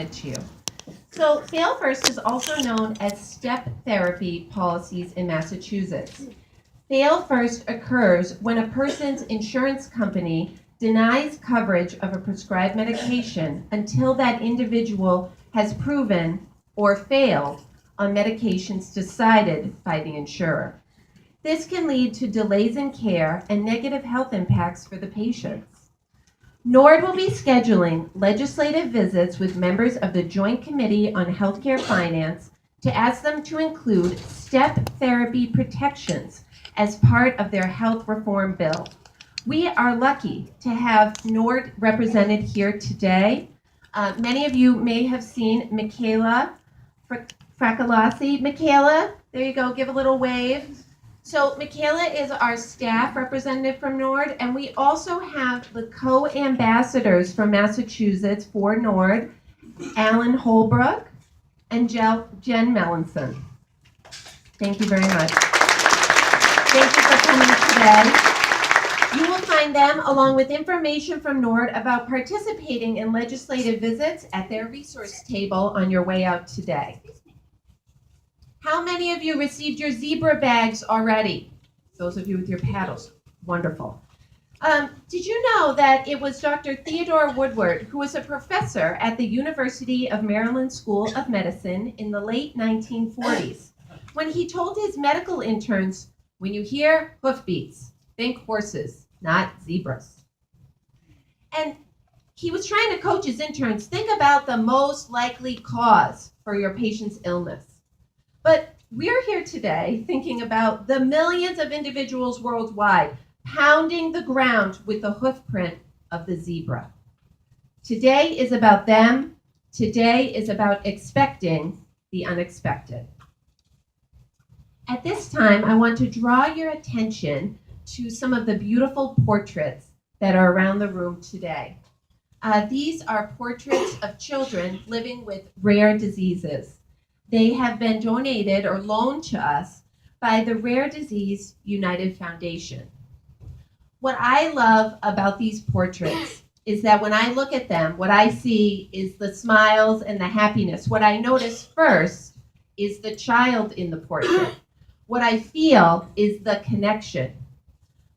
it to you. So fail first is also known as step therapy policies in Massachusetts. Fail first occurs when a person's insurance company denies coverage of a prescribed medication until that individual has proven or failed on medications decided by the insurer. This can lead to delays in care and negative health impacts for the patients. NORD will be scheduling legislative visits with members of the Joint Committee on Healthcare Finance to ask them to include step therapy protections as part of their health reform bill. We are lucky to have NORD represented here today. Many of you may have seen Michaela Fracalasi. Michaela, there you go, give a little wave. So Michaela is our staff representative from NORD, and we also have the co-ambassadors from Massachusetts for NORD, Alan Holbrook and Jen Melanson. Thank you very much. Thank you for coming today. You will find them along with information from NORD about participating in legislative visits at their resource table on your way out today. How many of you received your zebra bags already? Those of you with your paddles, wonderful. Did you know that it was Dr. Theodore Woodward, who was a professor at the University of Maryland School of Medicine in the late 1940s, when he told his medical interns, when you hear hoofbeats, think horses, not zebras. And he was trying to coach his interns, think about the most likely cause for your patient's illness. But we're here today thinking about the millions of individuals worldwide pounding the ground with the hoof print of the zebra. Today is about them. Today is about expecting the unexpected. At this time, I want to draw your attention to some of the beautiful portraits that are around the room today. These are portraits of children living with rare diseases. They have been donated or loaned to us by the Rare Disease United Foundation. What I love about these portraits is that when I look at them, what I see is the smiles and the happiness. What I notice first is the child in the portrait. What I feel is the connection.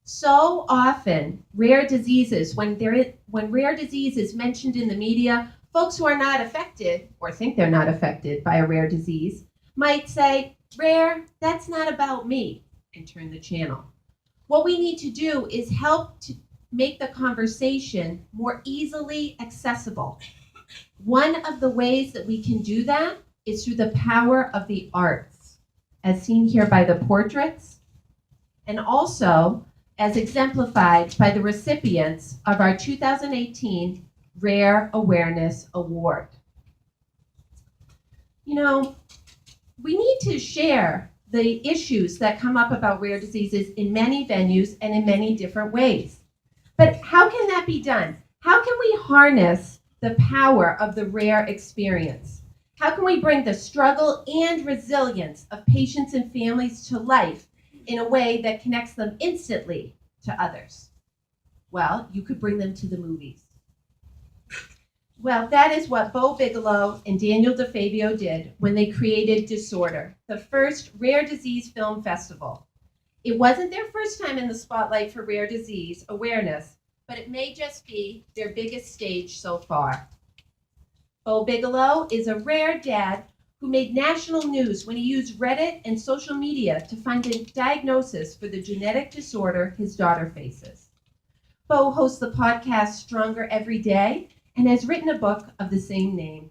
So often, rare diseases, when rare disease is mentioned in the media, folks who are not affected or think they're not affected by a rare disease might say, rare, that's not about me, and turn the channel. What we need to do is help to make the conversation more easily accessible. One of the ways that we can do that is through the power of the arts, as seen here by the portraits, and also as exemplified by the recipients of our 2018 Rare Awareness Award. You know, we need to share the issues that come up about rare diseases in many venues and in many different ways. But how can that be done? How can we harness the power of the rare experience? How can we bring the struggle and resilience of patients and families to life in a way that connects them instantly to others? Well, you could bring them to the movies. Well, that is what Bo Bigelow and Daniel DeFabio did when they created Disorder, the first rare disease film festival. It wasn't their first time in the spotlight for rare disease awareness, but it may just be their biggest stage so far. Bo Bigelow is a rare dad who made national news when he used Reddit and social media to find a diagnosis for the genetic disorder his daughter faces. Bo hosts the podcast Stronger Every Day and has written a book of the same name.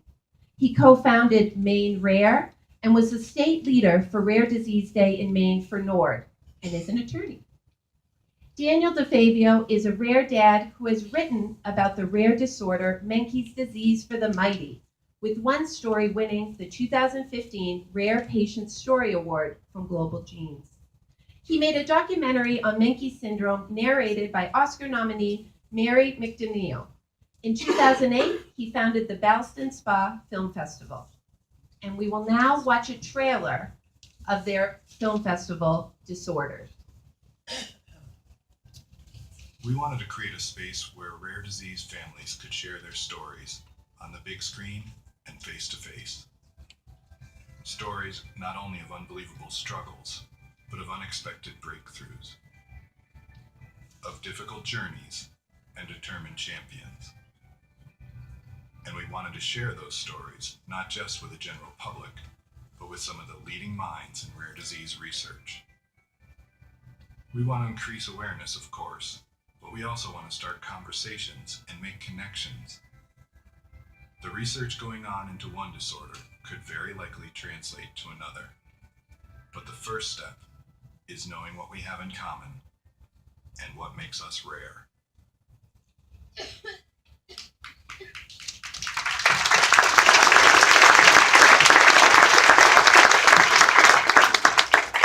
He co-founded Maine Rare and was the state leader for Rare Disease Day in Maine for NORD and is an attorney. Daniel DeFabio is a rare dad who has written about the rare disorder Menkes disease for the mighty, with one story winning the 2015 Rare Patient Story Award from Global Genes. He made a documentary on Menkes syndrome narrated by Oscar nominee Mary McDaniel. In 2008, he founded the Ballston Spa Film Festival. And we will now watch a trailer of their film festival, Disordered. We wanted to create a space where rare disease families could share their stories on the big screen and face-to-face. Stories not only of unbelievable struggles, but of unexpected breakthroughs, of difficult journeys and determined champions. And we wanted to share those stories, not just with the general public, but with some of the leading minds in rare disease research. We want to increase awareness, of course, but we also want to start conversations and make connections. The research going on into one disorder could very likely translate to another. But the first step is knowing what we have in common and what makes us rare.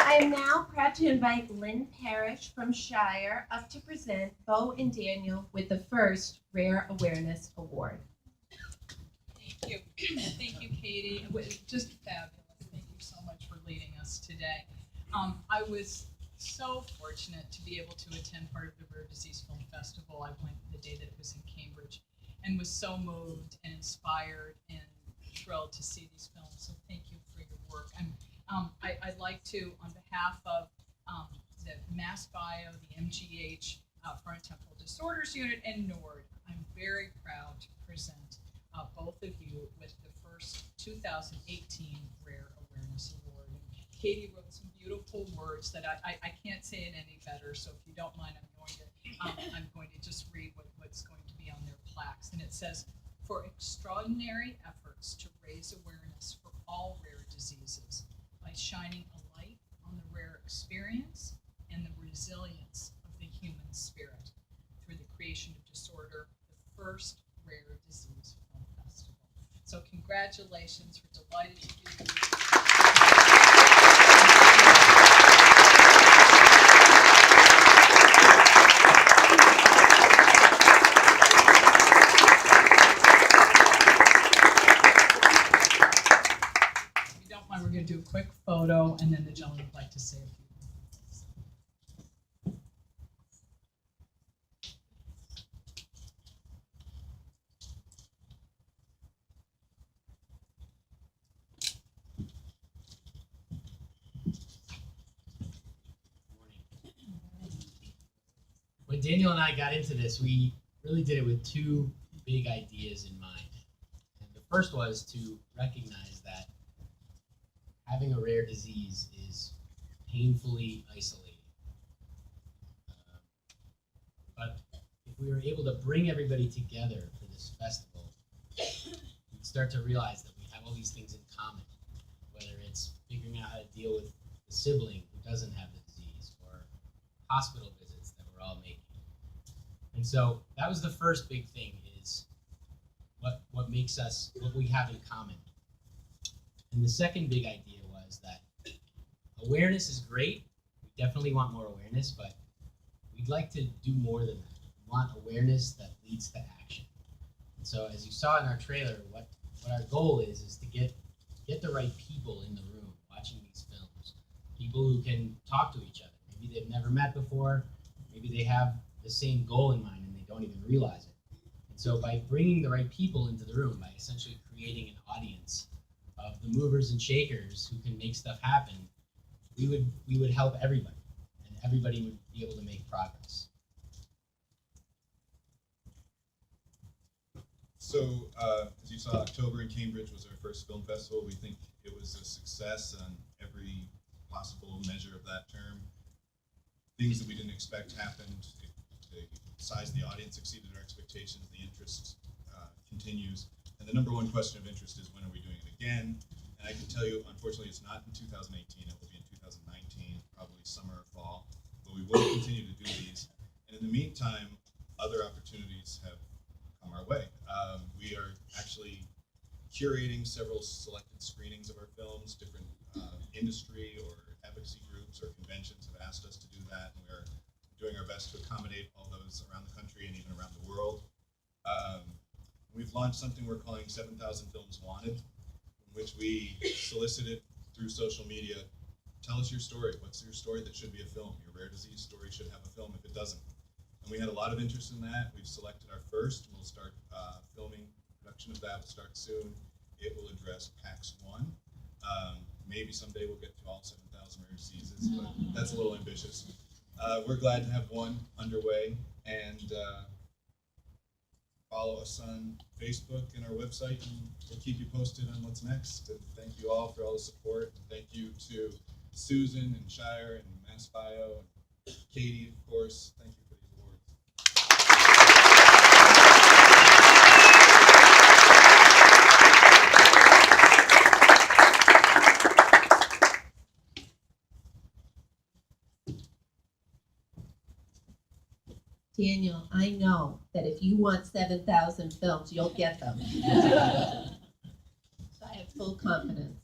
I am now proud to invite Lynn Parrish from Shire up to present Bo and Daniel with the first Rare Awareness Award. Thank you. Thank you, Katie. It was just fabulous. Thank you so much for leading us today. I was so fortunate to be able to attend part of the Rare Disease Film Festival. I went the day that it was in Cambridge and was so moved and inspired and thrilled to see these films. So thank you for your work. I'd like to, on behalf of the MassBio, the MGH, Frontotemporal Disorders Unit, and NORD, I'm very proud to present both of you with the first 2018 Rare Awareness Award. And Katie wrote some beautiful words that I can't say it any better, so if you don't mind, I'm going to just read what's going to be on their plaques. And it says, "For extraordinary efforts to raise awareness for all rare diseases by shining a light on the rare experience and the resilience of the human spirit through the creation of Disorder, the first Rare Disease Film Festival." So congratulations, we're delighted to be here. If you don't mind, we're going to do a quick photo, and then the gentleman would like to say a few things. When Daniel and I got into this, we really did it with two big ideas in mind. And the first was to recognize that having a rare disease is painfully isolating. But if we were able to bring everybody together for this festival, we'd start to realize that we have all these things in common, whether it's figuring out how to deal with the sibling who doesn't have the disease, or hospital visits that we're all making. And so that was the first big thing, is what makes us, what we have in common. And the second big idea was that awareness is great. We definitely want more awareness, but we'd like to do more than that. We want awareness that leads to action. And so as you saw in our trailer, what our goal is to get the right people in the room watching these films. People who can talk to each other. Maybe they've never met before. Maybe they have the same goal in mind and they don't even realize it. And so by bringing the right people into the room, by essentially creating an audience of the movers and shakers who can make stuff happen, we would help everybody, and everybody would be able to make progress. So, as you saw, October in Cambridge was our first film festival. We think it was a success on every possible measure of that term. Things that we didn't expect happened. The size of the audience exceeded our expectations. The interest continues. And the number one question of interest is, when are we doing it again? And I can tell you, unfortunately, it's not in 2018. It will be in 2019, probably summer or fall. But we will continue to do these. And in the meantime, other opportunities have come our way. We are actually curating several selected screenings of our films. Different industry or advocacy groups or conventions have asked us to do that, and we're doing our best to accommodate all those around the country and even around the world. We've launched something we're calling 7,000 Films Wanted, in which we solicited through social media. Tell us your story. What's your story that should be a film? Your rare disease story should have a film if it doesn't. And we had a lot of interest in that. We've selected our first. We'll start filming. Production of that will start soon. it will address PAX1. Maybe someday we'll get to all 7,000 rare diseases, but that's a little ambitious. We're glad to have one underway, and follow us on Facebook and our website, and we'll keep you posted on what's next. And thank you all for all the support. Thank you to Susan and Shire and MassBio and Katie, of course. Thank you for these awards. Daniel, I know that if you want 7,000 films, you'll get them. So I have full confidence.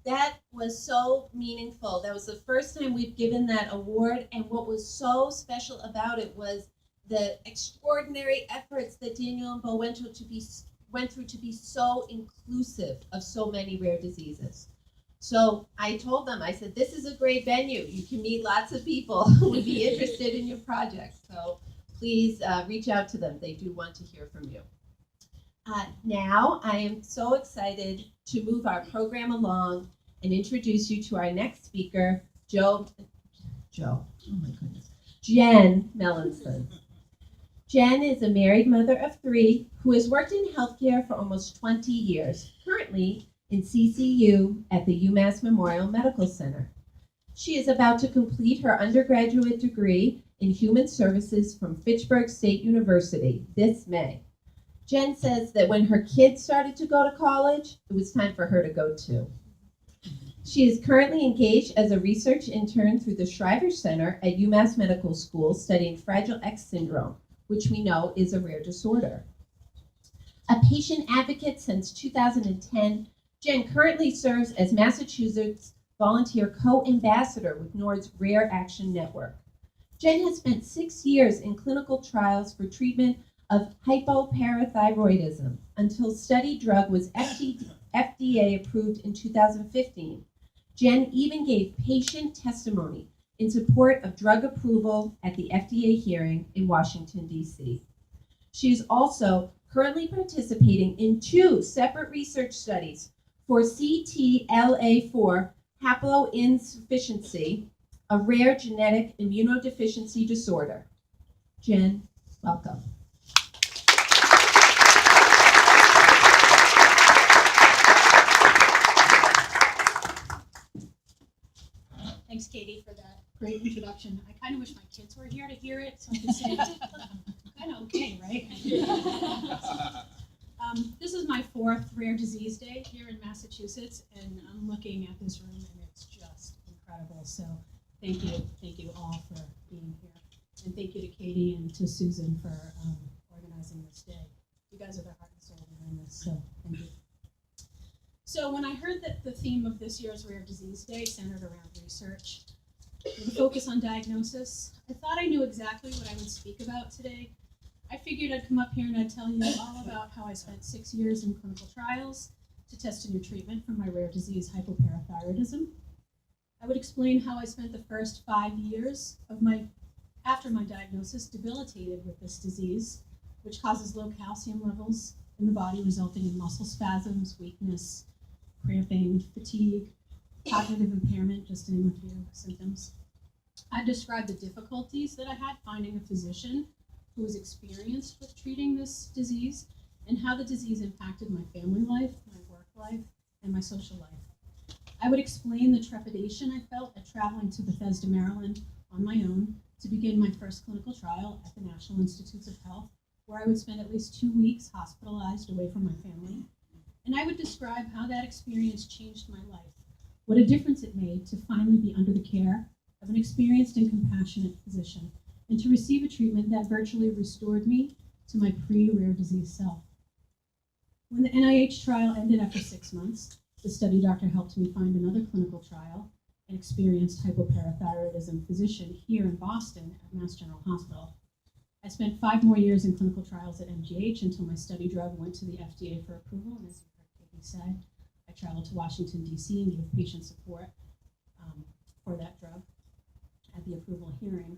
That was so meaningful. That was the first time we've given that award, and what was so special about it was the extraordinary efforts that Daniel and Bo went through to be so inclusive of so many rare diseases. So I told them, I said, this is a great venue. You can meet lots of people who would be interested in your project. So please reach out to them. They do want to hear from you. Now I am so excited to move our program along and introduce you to our next speaker, Jen Melanson. Jen is a married mother of 3 who has worked in healthcare for almost 20 years, currently in CCU at the UMass Memorial Medical Center. She is about to complete her undergraduate degree in Human Services from Fitchburg State University this May. Jen says that when her kids started to go to college, it was time for her to go too. She is currently engaged as a research intern through the Shriver Center at UMass Medical School studying Fragile X syndrome, which we know is a rare disorder. A patient advocate since 2010, Jen currently serves as Massachusetts volunteer co-ambassador with NORD's Rare Action Network. Jen has spent 6 years in clinical trials for treatment of hypoparathyroidism until study drug was FDA approved in 2015. Jen even gave patient testimony in support of drug approval at the FDA hearing in Washington, D.C. She is also currently participating in 2 separate research studies for CTLA4 haploinsufficiency, a rare genetic immunodeficiency disorder. Jen, welcome. Thanks, Katie, for that great introduction. I kind of wish my kids were here to hear it, so I could say, kind of okay, right? This is my 4th Rare Disease Day here in Massachusetts, and I'm looking at this room, and it's just incredible. So thank you all for being here. And thank you to Katie and to Susan for organizing this day. You guys are the heart and soul behind this, so thank you. So when I heard that the theme of this year's Rare Disease Day centered around research, with a focus on diagnosis, I thought I knew exactly what I would speak about today. I figured I'd come up here and I'd tell you all about how I spent 6 years in clinical trials to test a new treatment for my rare disease hypoparathyroidism. I would explain how I spent the first 5 years after my diagnosis debilitated with this disease, which causes low calcium levels in the body, resulting in muscle spasms, weakness, cramping, fatigue, cognitive impairment, just to name a few symptoms. I described the difficulties that I had finding a physician who was experienced with treating this disease and how the disease impacted my family life, my work life, and my social life. I would explain the trepidation I felt at traveling to Bethesda, Maryland on my own to begin my first clinical trial at the National Institutes of Health, where I would spend at least 2 weeks hospitalized away from my family. And I would describe how that experience changed my life, what a difference it made to finally be under the care of an experienced and compassionate physician, and to receive a treatment that virtually restored me to my pre-rare disease self. When the NIH trial ended after 6 months, the study doctor helped me find another clinical trial, an experienced hypoparathyroidism physician here in Boston at Mass General Hospital. I spent 5 more years in clinical trials at MGH until my study drug went to the FDA for approval, and as you heard Katie say, I traveled to Washington, D.C. and gave patient support for that drug at the approval hearing.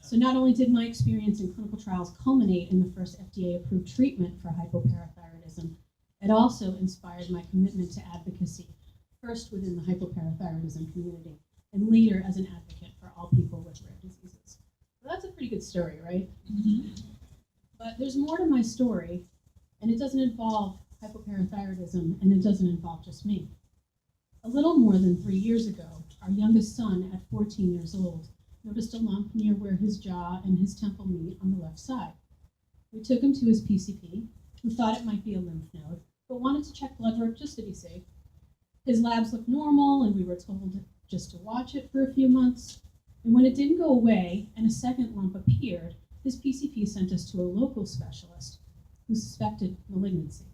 So not only did my experience in clinical trials culminate in the first FDA-approved treatment for hypoparathyroidism, It also inspired my commitment to advocacy, first within the hypoparathyroidism community, and later as an advocate for all people with rare diseases. So that's a pretty good story, right? But there's more to my story, and it doesn't involve hypoparathyroidism, and it doesn't involve just me. A little more than 3 years ago, our youngest son, at 14 years old, noticed a lump near where his jaw and his temple meet on the left side. We took him to his PCP, who thought it might be a lymph node, but wanted to check blood work just to be safe. His labs looked normal, and we were told just to watch it for a few months. And when it didn't go away and a second lump appeared, his PCP sent us to a local specialist who suspected malignancy.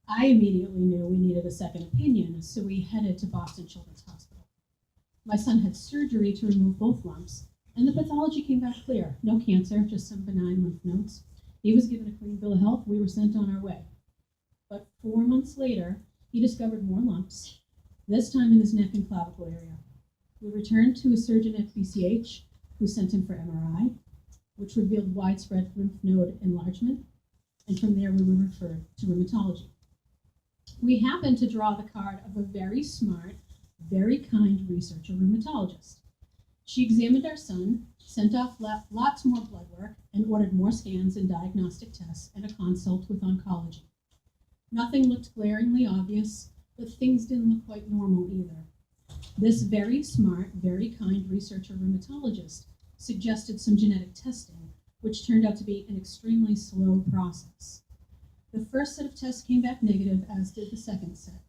I immediately knew we needed a second opinion, so we headed to Boston Children's Hospital. My son had surgery to remove both lumps, and the pathology came back clear. No cancer, just some benign lymph nodes. He was given a clean bill of health. We were sent on our way. But 4 months later, he discovered more lumps, this time in his neck and clavicle area. We returned to a surgeon at BCH, who sent him for MRI, which revealed widespread lymph node enlargement, and from there we were referred to rheumatology. We happened to draw the card of a very smart, very kind researcher rheumatologist. She examined our son, sent off lots more blood work, and ordered more scans and diagnostic tests and a consult with oncology. Nothing looked glaringly obvious, but things didn't look quite normal either. This very smart, very kind researcher rheumatologist suggested some genetic testing, which turned out to be an extremely slow process. The first set of tests came back negative, as did the second set.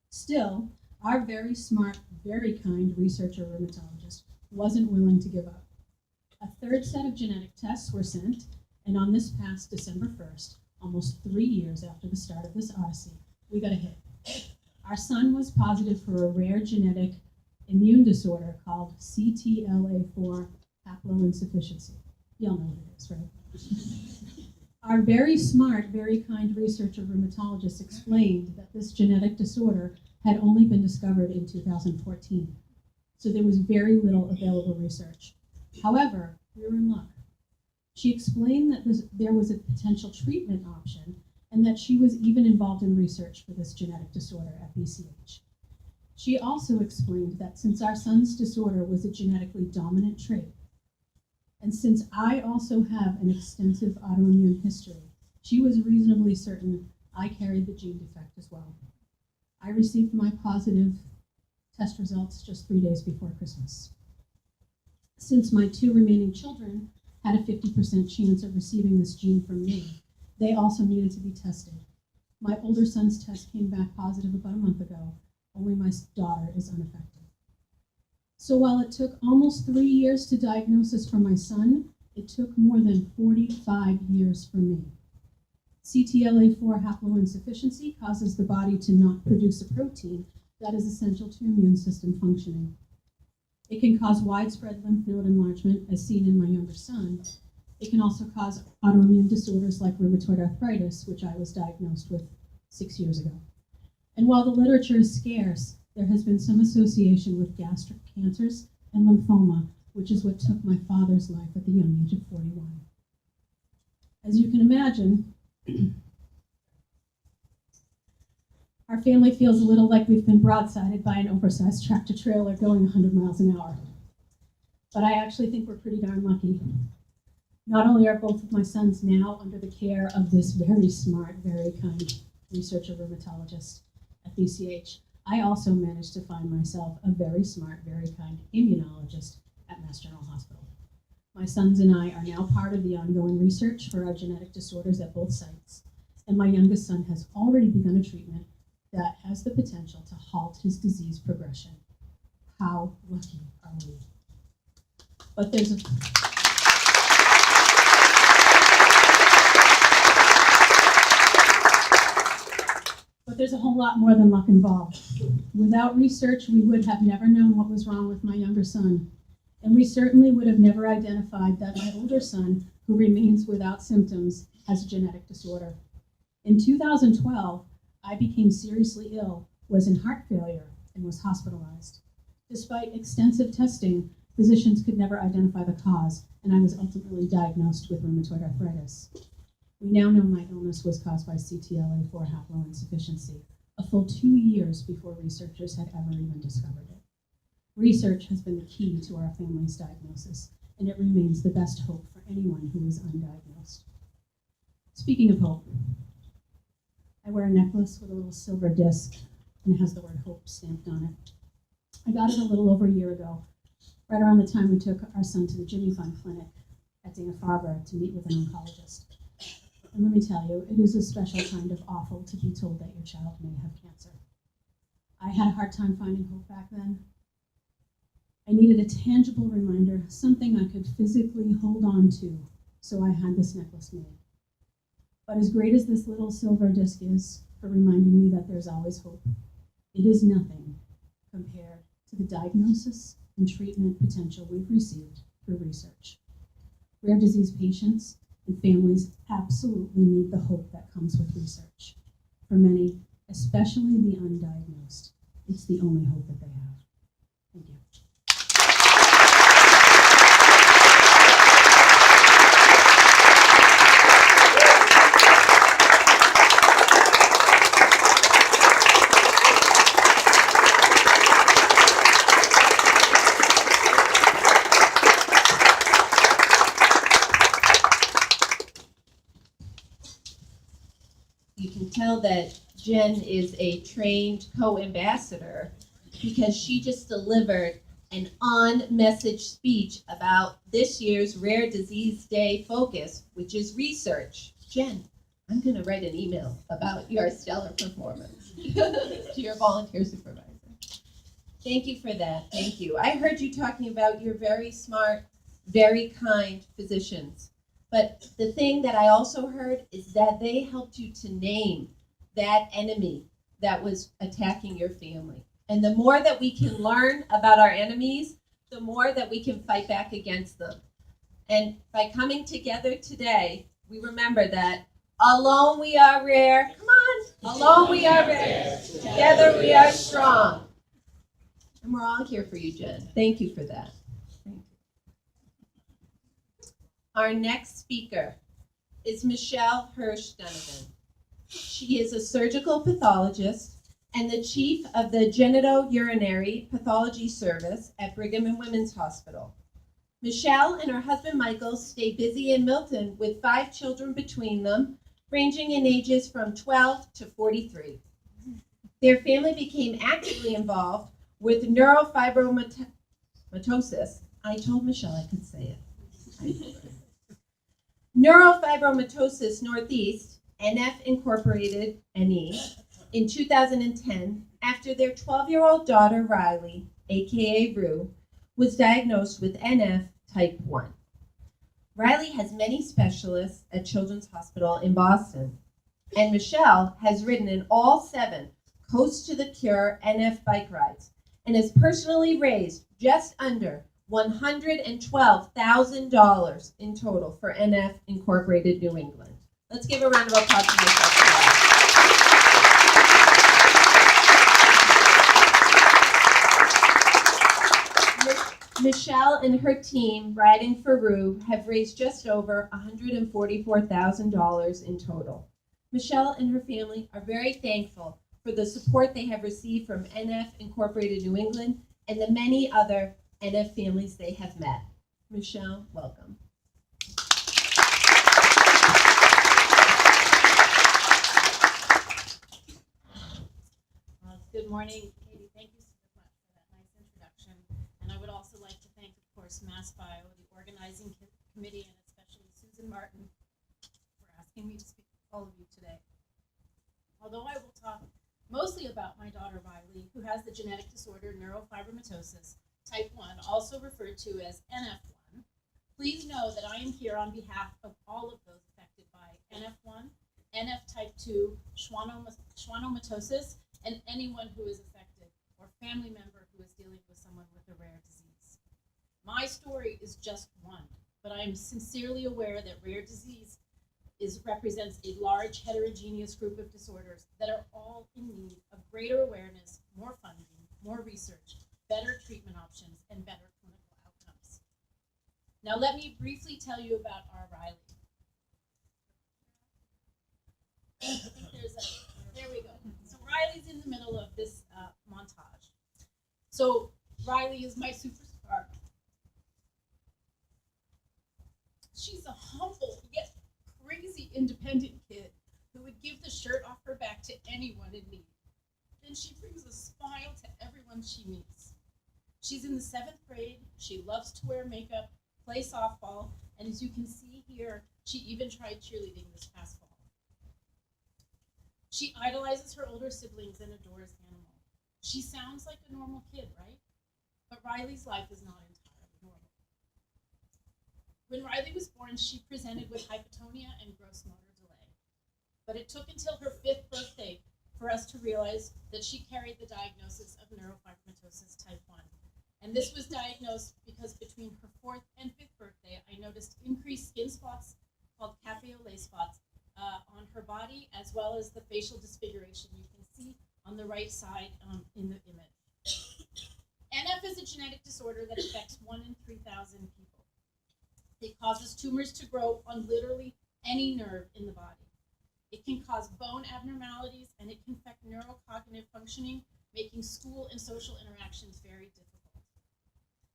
Still, our very smart, very kind researcher rheumatologist wasn't willing to give up. A third set of genetic tests were sent, and on this past December 1st, almost 3 years after the start of this odyssey, we got a hit. Our son was positive for a rare genetic immune disorder called CTLA4 haploinsufficiency. Y'all know what it is, right? Our very smart, very kind researcher rheumatologist explained that this genetic disorder had only been discovered in 2014, so there was very little available research. However, we were in luck. She explained that there was a potential treatment option and that she was even involved in research for this genetic disorder at BCH. She also explained that since our son's disorder was a genetically dominant trait, and since I also have an extensive autoimmune history, she was reasonably certain I carried the gene defect as well. I received my positive test results just 3 days before Christmas. Since my 2 remaining children had a 50% chance of receiving this gene from me, they also needed to be tested. My older son's test came back positive about a month ago. Only my daughter is unaffected. So while it took almost 3 years to diagnosis for my son, it took more than 45 years for me. CTLA4 haploinsufficiency causes the body to not produce a protein that is essential to immune system functioning. It can cause widespread lymph node enlargement, as seen in my younger son. It can also cause autoimmune disorders like rheumatoid arthritis, which I was diagnosed with 6 years ago. And while the literature is scarce, there has been some association with gastric cancers and lymphoma, which is what took my father's life at the young age of 41. As you can imagine, our family feels a little like we've been broadsided by an oversized tractor trailer going 100 miles an hour. But I actually think we're pretty darn lucky. Not only are both of my sons now under the care of this very smart, very kind researcher rheumatologist at BCH, I also managed to find myself a very smart, very kind immunologist at Mass General Hospital. My sons and I are now part of the ongoing research for our genetic disorders at both sites, and my youngest son has already begun a treatment that has the potential to halt his disease progression. How lucky are we? But there's a whole lot more than luck involved. Without research, we would have never known what was wrong with my younger son. And we certainly would have never identified that my older son, who remains without symptoms, has a genetic disorder. In 2012, I became seriously ill, was in heart failure, and was hospitalized. Despite extensive testing, physicians could never identify the cause, and I was ultimately diagnosed with rheumatoid arthritis. We now know my illness was caused by CTLA4 haploinsufficiency, a full 2 years before researchers had ever even discovered it. Research has been the key to our family's diagnosis, and it remains the best hope for anyone who is undiagnosed. Speaking of hope, I wear a necklace with a little silver disc, and it has the word hope stamped on it. I got it a little over a year ago, right around the time we took our son to the Jimmy Fund Clinic at Dana-Farber to meet with an oncologist. And let me tell you, it is a special kind of awful to be told that your child may have cancer. I had a hard time finding hope back then. I needed a tangible reminder, something I could physically hold on to, so I had this necklace made. But as great as this little silver disc is for reminding me that there's always hope, it is nothing compared to the diagnosis and treatment potential we've received through research. Rare disease patients and families absolutely need the hope that comes with research. For many, especially the undiagnosed, it's the only hope that they have. Thank you. You can tell that Jen is a trained co-ambassador because she just delivered an on-message speech about this year's Rare Disease Day focus, which is research. Jen, I'm going to write an email about your stellar performance to your volunteer supervisor. Thank you for that. Thank you. I heard you talking about your very smart, very kind physicians. But the thing that I also heard is that they helped you to name that enemy that was attacking your family. And the more that we can learn about our enemies, the more that we can fight back against them. And by coming together today, we remember that alone we are rare. Come on. Alone we are rare. Together we are strong. And we're all here for you, Jen. Thank you for that. Our next speaker is Michelle Hurst. She is a surgical pathologist and the chief of the Genitourinary Pathology Service at Brigham and Women's Hospital. Michelle and her husband Michael stay busy in Milton with 5 children between them, ranging in ages from 12 to 43. Their family became actively involved with neurofibromatosis. I told Michelle I could say it. Neurofibromatosis Northeast, NF Incorporated, NE, in 2010 after their 12-year-old daughter Riley, aka Rue, was diagnosed with NF type 1. Riley has many specialists at Children's Hospital in Boston, and Michelle has ridden in all 7 Coast to the Cure NF bike rides and has personally raised just under $112,000 in total for NF Incorporated New England. Let's give a round of applause to Michelle. Michelle and her team, Riding for Rue, have raised just over $144,000 in total. Michelle and her family are very thankful for the support they have received from NF Incorporated New England and the many other NF families they have met. Michelle, welcome. Good morning, Katie. Thank you so much for that nice introduction. And I would also like to thank, of course, MassBio, the organizing committee, and especially Susan Martin for asking me to speak with all of you today. Although I will talk mostly about my daughter Riley, who has the genetic disorder neurofibromatosis type 1, also referred to as NF1. Please know that I am here on behalf of all of those affected by NF1, NF type 2, schwannomatosis, and anyone who is affected or family member who is dealing with someone with a rare disease. My story is just one, but I am sincerely aware that rare disease represents a large heterogeneous group of disorders that are all in need of greater awareness, more funding, more research, better treatment options, and better clinical outcomes. Now let me briefly tell you about our Riley. So Riley is my superstar. She's a humble yet crazy independent kid who would give the shirt off her back to anyone in need. Then she brings a smile to everyone she meets. She's in the 7th grade. She loves to wear makeup, play softball, and as you can see here, she even tried cheerleading this past fall. She idolizes her older siblings and adores animals. She sounds like a normal kid, right? But Riley's life is not entirely normal. When Riley was born, she presented with hypotonia and gross motor delay. But it took until her 5th birthday for us to realize that she carried the diagnosis of neurofibromatosis type 1. And this was diagnosed because between her 4th and 5th birthday, I noticed increased skin spots called cafe au lait spots on her body, as well as the facial disfiguration you can see on the right side in the image. NF is a genetic disorder that affects 1 in 3,000 people. It causes tumors to grow on literally any nerve in the body. It can cause bone abnormalities, and it can affect neurocognitive functioning, making school and social interactions very difficult.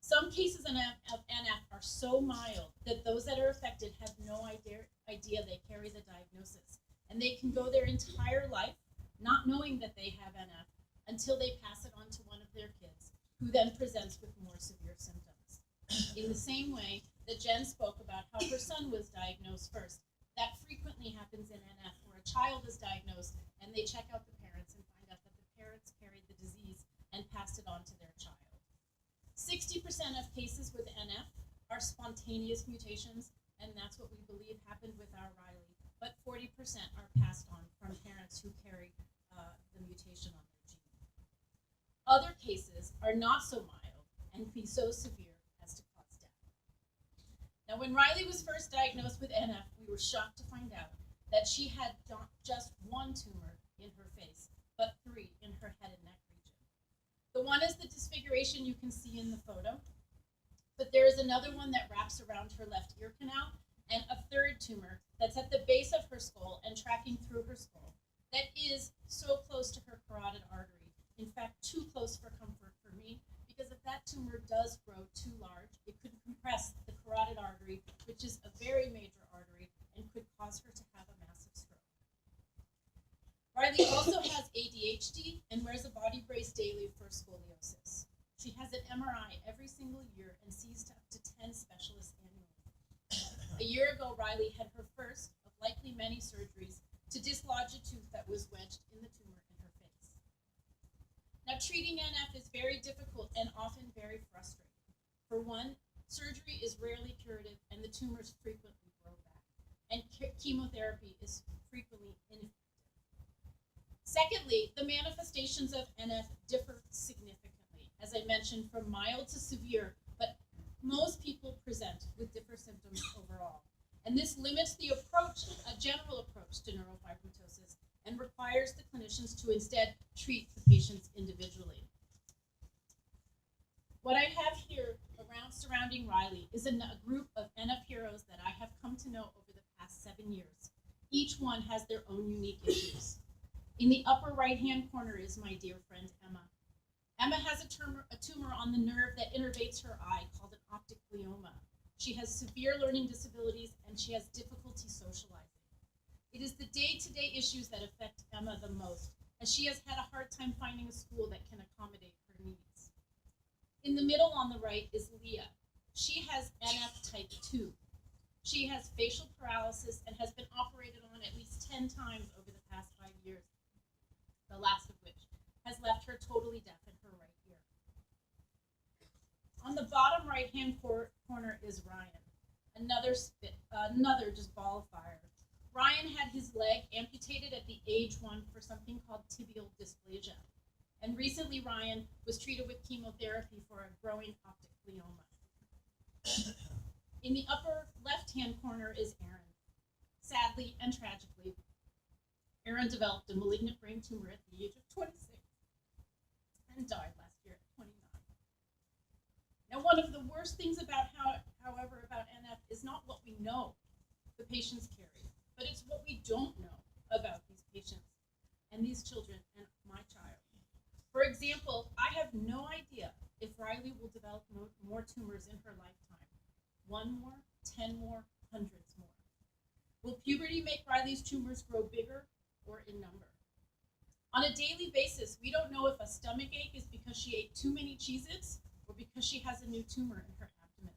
Some cases of NF are so mild that those that are affected have no idea they carry the diagnosis, and they can go their entire life not knowing that they have NF until they pass it on to one of their kids, who then presents with more severe symptoms. In the same way that Jen spoke about how her son was diagnosed first, that frequently happens in NF, where a child is diagnosed and they check out the parents and find out that the parents carried the disease and passed it on to their child. 60% of cases with NF are spontaneous mutations, and that's what we believe happened with our Riley. But 40% are passed on from parents who carry the mutation on their gene. Other cases are not so mild and can be so severe as to cause death. Now, when Riley was first diagnosed with NF, we were shocked to find out that she had not just 1 tumor in her face, but 3 in her head and neck region. The one is the disfiguration you can see in the photo, but there is another one that wraps around her left ear canal, and a 3rd tumor that's at the base of her skull and tracking through her skull that is so close to her carotid artery. In fact, too close for comfort for me, because if that tumor does grow too large, it could compress the carotid artery, which is a very major artery, and could cause her to have a massive stroke. Riley also has ADHD and wears a body brace daily for scoliosis. She has an MRI every single year and sees up to 10 specialists annually. A year ago, Riley had her first of likely many surgeries to dislodge a tooth that was wedged in the tumor in her face. Now, treating NF is very difficult and often very frustrating. For one, surgery is rarely curative and the tumors frequently grow back, and chemotherapy is frequently ineffective. Secondly, the manifestations of NF differ significantly, as I mentioned, from mild to severe, but most people present with different symptoms overall. And this limits the approach, a general approach to neurofibromatosis, and requires the clinicians to instead treat the patients individually. What I have here surrounding Riley is a group of NF heroes that I have come to know over the past 7 years. Each one has their own unique issues. In the upper right-hand corner is my dear friend Emma. Emma has a tumor on the nerve that innervates her eye called an optic glioma. She has severe learning disabilities and she has difficulty socializing. It is the day-to-day issues that affect Emma the most, as she has had a hard time finding a school that can accommodate her needs. In the middle on the right is Leah. She has NF type 2. She has facial paralysis and has been operated on at least 10 times over the past 5 years, the last of which has left her totally deaf in her right ear. On the bottom right-hand corner is Ryan, another just ball of fire. Ryan had his leg amputated at the age 1 for something called tibial dysplasia. And recently Ryan was treated with chemotherapy for a growing optic glioma. In the upper left-hand corner is Aaron. Sadly and tragically, Aaron developed a malignant brain tumor at the age of 26 and died last year at 29. Now, one of the worst things about NF is not what we know the patients carry, but it's what we don't know about these patients and these children and my child. For For example, I have no idea if Riley will develop more tumors in her lifetime. 1 more, 10 more, hundreds more. Will puberty make Riley's tumors grow bigger or in number? On a daily basis, we don't know if a stomach ache is because she ate too many Cheez-Its or because she has a new tumor in her abdomen.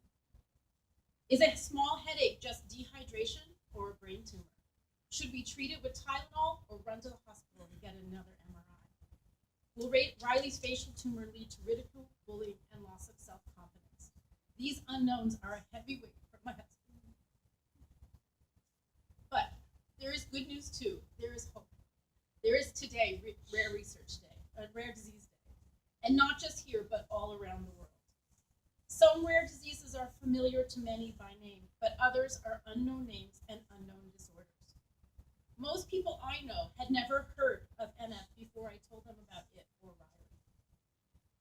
Is a small headache just dehydration or a brain tumor? Should we treat it with Tylenol or run to the hospital and get another MRI? Will Riley's facial tumor lead to ridicule, bullying, and loss of self-confidence? These unknowns are a heavy weight for my husband. But there is good news too. There is hope. There is today Rare Research Day, Rare Disease Day, and not just here, but all around the world. Some rare diseases are familiar to many by name, but others are unknown names and unknown disorders. Most people I know had never heard of NF before I told them about it or Riley.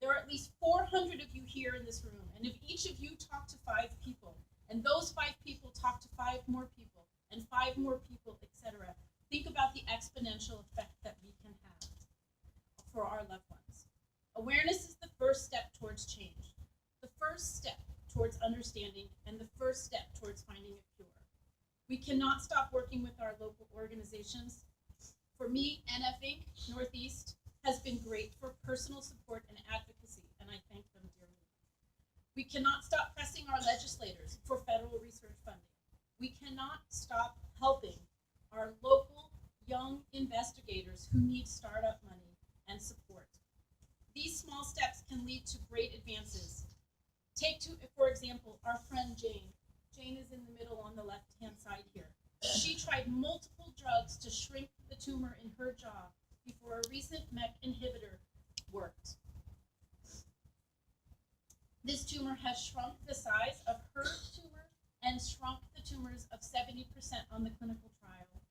There are at least 400 of you here in this room, and if each of you talk to 5 people, and those 5 people talk to 5 more people, and 5 more people, etc., think about the exponential effect that we can have for our loved ones. Awareness is the first step towards change, the first step towards understanding, and the first step towards finding a cure. We cannot stop working with our local organizations. For me, NF Inc. Northeast has been great for personal support and advocacy, and I thank them dearly. We cannot stop pressing our legislators for federal research funding. We cannot stop helping our local young investigators who need startup money and support. These small steps can lead to great advances. Take, for example, our friend Jane. Jane is in the middle on the left-hand side here. She tried multiple drugs to shrink the tumor in her jaw before a recent MEK inhibitor worked. This tumor has shrunk the size of her tumor and shrunk the tumors of 70% on the clinical trial.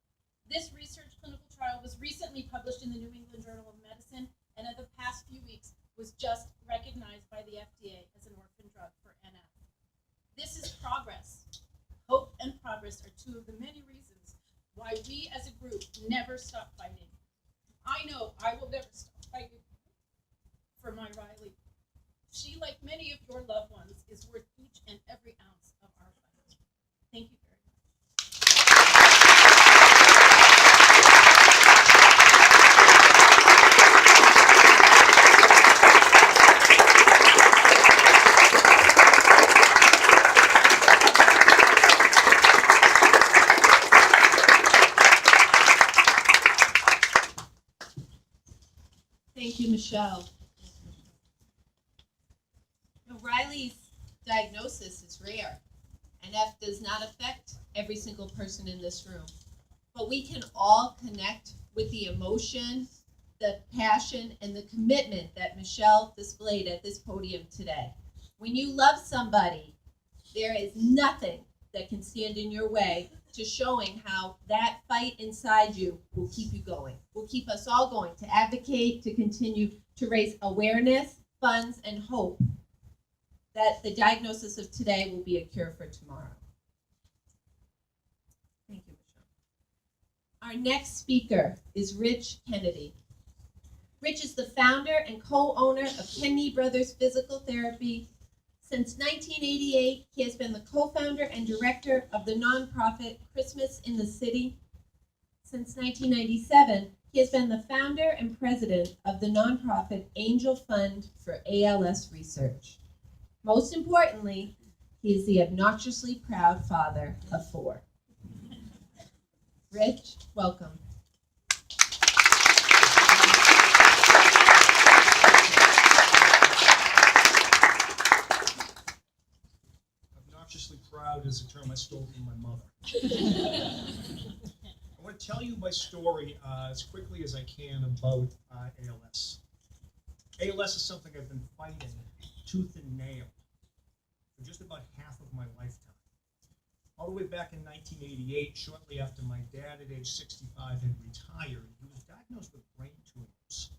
This research clinical trial was recently published in the New England Journal of Medicine, and in the past few weeks was just recognized by the FDA as an orphan drug for NF. This is progress. Hope and progress are 2 of the many reasons why we as a group never stop fighting. I know I will never stop fighting for my Riley. She, like many of your loved ones, is worth each and every ounce of our fight. Thank you very much. Thank you, Michelle. Riley's diagnosis is rare. NF does not affect every single person in this room. But we can all connect with the emotion, the passion, and the commitment that Michelle displayed at this podium today. When you love somebody, there is nothing that can stand in your way to showing how that fight inside you will keep you going, will keep us all going, to advocate, to continue to raise awareness, funds, and hope that the diagnosis of today will be a cure for tomorrow. Thank you, Michelle. Our next speaker is Rich Kennedy. Rich is the founder and co-owner of Kennedy Brothers Physical Therapy. Since 1988, he has been the co-founder and director of the nonprofit Christmas in the City. Since 1997, he has been the founder and president of the nonprofit Angel Fund for ALS Research. Most importantly, he is the obnoxiously proud father of 4. Rich, welcome. Obnoxiously proud is a term I stole from my mother. I want to tell you my story as quickly as I can about ALS. ALS is something I've been fighting tooth and nail for just about half of my lifetime. All the way back in 1988, shortly after my dad at age 65 had retired, he was diagnosed with brain tumors.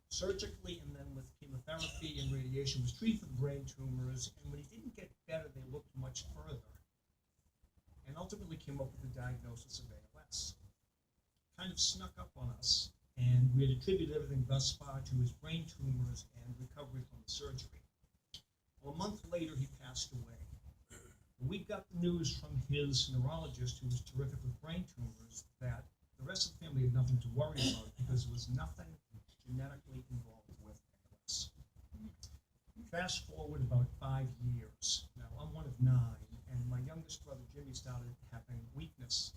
Surgically and then with chemotherapy and radiation was treated for the brain tumors, and when he didn't get better, they looked much further and ultimately came up with the diagnosis of ALS. Kind of snuck up on us and we had attributed everything thus far to his brain tumors and recovery from the surgery. Well, a month later, he passed away. We got the news from his neurologist, who was terrific with brain tumors, that the rest of the family had nothing to worry about because there was nothing genetically involved with ALS. Fast forward about 5 years. Now, I'm one of 9, and my youngest brother, Jimmy, started having weakness.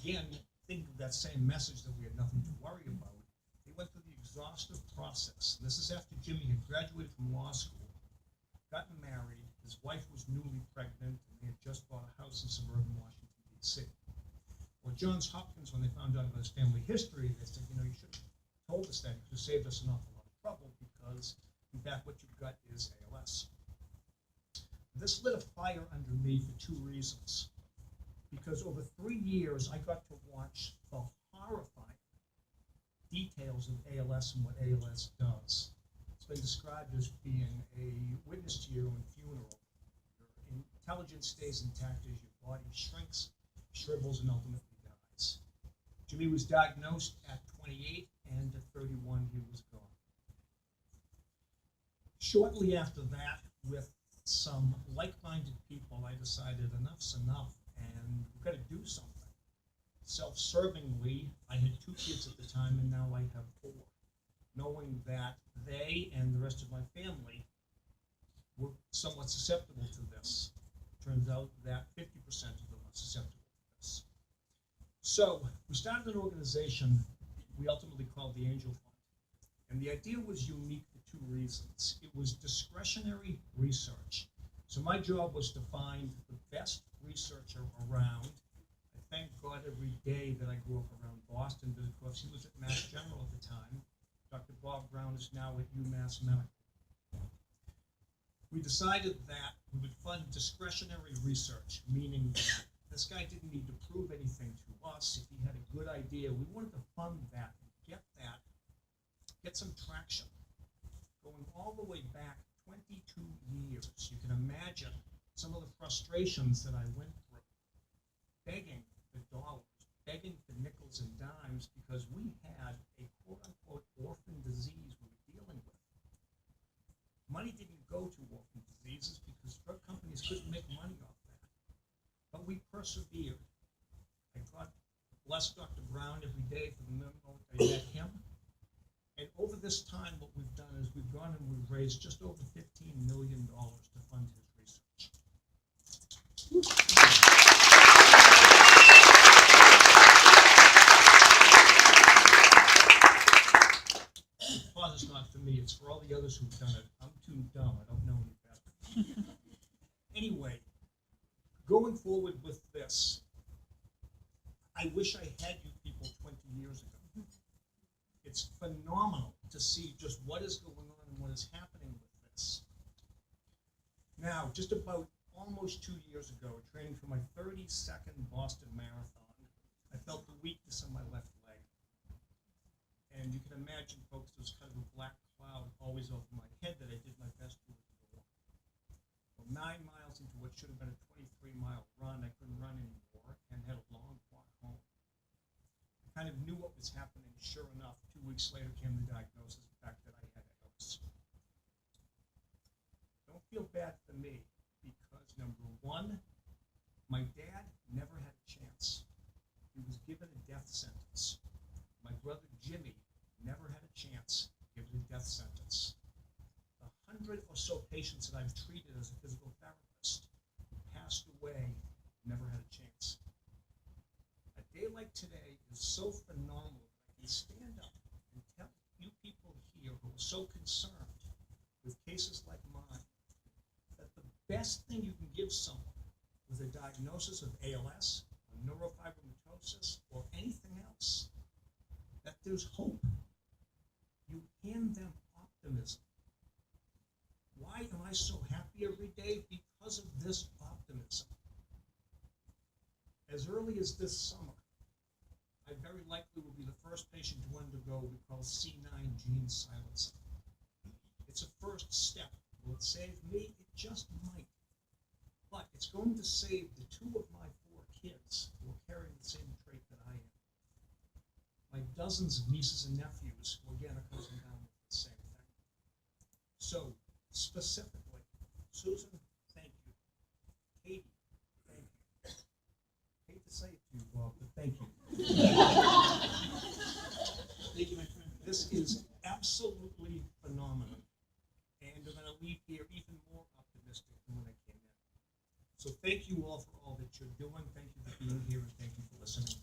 Again, think of that same message that we had nothing to worry about. They went through the exhaustive process. This is after Jimmy had graduated from law school, gotten married, his wife was newly pregnant, and they had just bought a house in suburban Washington, D.C. Well, Johns Hopkins, when they found out about his family history, they said, you should have told us that. You could have saved us an awful lot of trouble because, in fact, what you've got is ALS. This lit a fire under me for 2 reasons. Because over 3 years, I got to watch the horrifying details of ALS and what ALS does. It's been described as being a witness to your own funeral. Your intelligence stays intact as your body shrinks, shrivels, and ultimately dies. Jimmy was diagnosed at 28, and at 31, he was gone. Shortly after that, with some like-minded people, I decided enough's enough, and we've got to do something. Self-servingly, I had 2 kids at the time, and now I have 4. Knowing that they and the rest of my family were somewhat susceptible to this. Turns out that 50% of them are susceptible to this. So we started an organization we ultimately called the Angel Fund. And the idea was unique for 2 reasons. It was discretionary research. So my job was to find the best researcher around. I thank God every day that I grew up around Boston, but of course he was at Mass General at the time. Dr. Bob Brown is now at UMass Medical. We decided that we would fund discretionary research, meaning that this guy didn't need to prove anything to us. If he had a good idea, we wanted to fund that and get some traction. Going all the way back 22 years, you can imagine some of the frustrations that I went through, begging for dollars, begging for nickels and dimes, because we had a quote-unquote orphan disease we were dealing with. Money didn't go to orphan diseases because drug companies couldn't make money off that. But we persevered. I God bless Dr. Brown every day for the memo I met him. And over this time, what we've done is we've gone and we've raised just over $15 million to fund his research. The applause is not for me, it's for all the others who've done it. I'm too dumb, I don't know any better. Anyway, going forward with this, I wish I had you people 20 years ago. It's phenomenal to see just what is going on and what is happening with this. Now, just about almost 2 years ago, training for my 32nd Boston Marathon, I felt the weakness in my left leg. And you can imagine, folks, there was kind of a black cloud always over my head that I did my best to ignore. Well, 9 miles into what should have been a 23-mile run, I couldn't run anymore and had a long walk home. I kind of knew what was happening. Sure enough, 2 weeks later came the diagnosis, the fact that I had ALS. Don't feel bad for me, because number 1, my dad never had a chance. He was given a death sentence. My brother Jimmy never had a chance, given a death sentence. The 100 or so patients that I've treated as a physical therapist passed away, never had a chance. A day like today is so phenomenal that I can stand up and tell you people here who are so concerned with cases like mine that the best thing you can give someone with a diagnosis of ALS, or neurofibromatosis, or anything else, that there's hope. You hand them optimism. Why am I so happy every day? Because of this optimism. As early as this summer, I very likely will be the first patient to undergo what we call C9 gene silencing. It's a first step. Will it save me? It just might. But it's going to save the 2 of my 4 kids who are carrying the same trait that I am. my dozens of nieces and nephews who again are closing down with the same thing. So specifically, Susan, thank you. Katie, thank you. Hate to say it to you, Bob, but thank you. Thank you, my friend. This is absolutely phenomenal. And I'm going to leave here even more optimistic than when I came in. So thank you all for all that you're doing. Thank you for being here, and thank you for listening.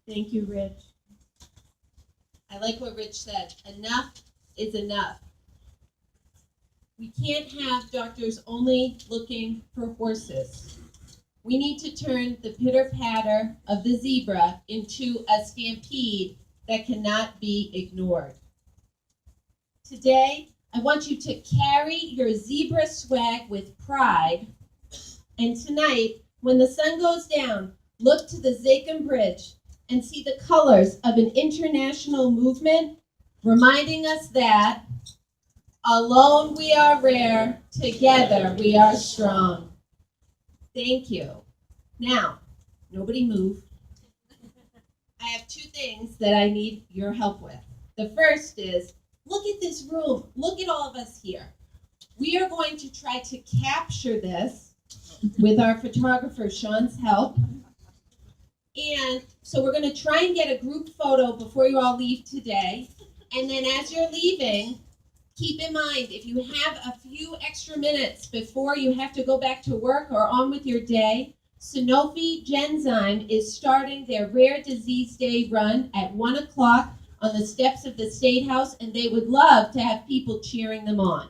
Thank you, Rich. I like what Rich said. Enough is enough. We can't have doctors only looking for horses. We need to turn the pitter-patter of the zebra into a stampede that cannot be ignored. Today, I want you to carry your zebra swag with pride. And tonight, when the sun goes down, look to the Zachem Bridge and see the colors of an international movement, reminding us that alone we are rare, together we are strong. Thank you. Now, nobody move. I have two things that I need your help with. The first is, look at this room. Look at all of us here. We are going to try to capture this with our photographer, Sean's help. And so we're going to try and get a group photo before you all leave today. And then as you're leaving, keep in mind, if you have a few extra minutes before you have to go back to work or on with your day, Sanofi Genzyme is starting their Rare Disease Day run at 1 o'clock on the steps of the State House, and they would love to have people cheering them on.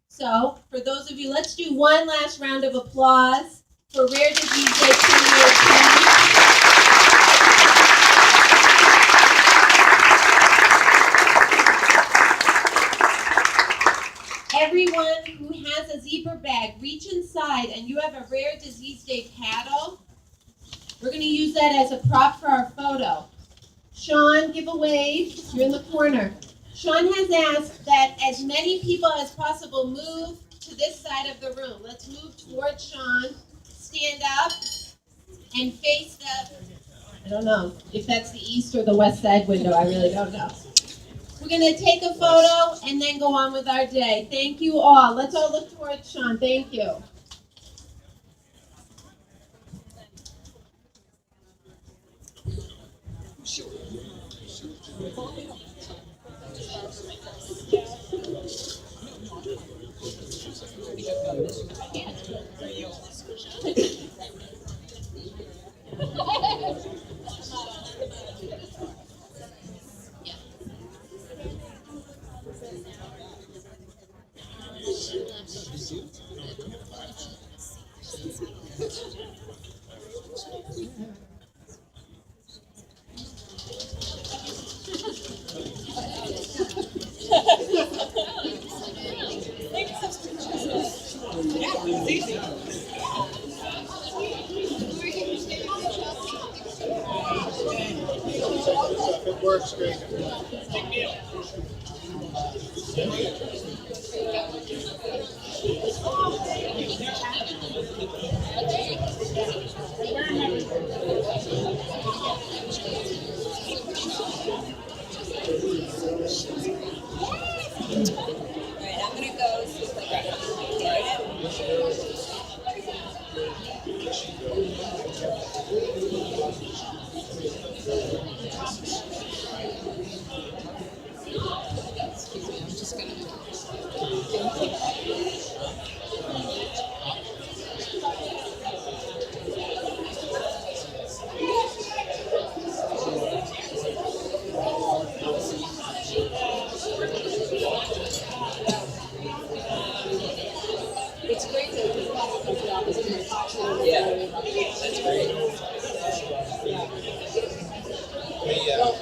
So, for those of you, let's do one last round of applause for Rare Disease Day 2018. Everyone who has a zebra bag, reach inside and you have a Rare Disease Day paddle. We're going to use that as a prop for our photo. Sean, give a wave. You're in the corner. Sean has asked that as many people as possible move to this side of the room. Let's move towards Sean. Stand up and face the, I don't know if that's the east or the west side window. I really don't know. We're going to take a photo and then go on with our day. Thank you all. Let's all look towards Sean. Thank you. It works great.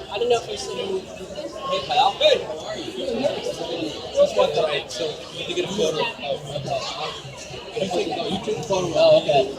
I don't know if you're sitting. Hey, pal. Good. How are you? Just one tonight, so we need to get a photo of Oh, okay.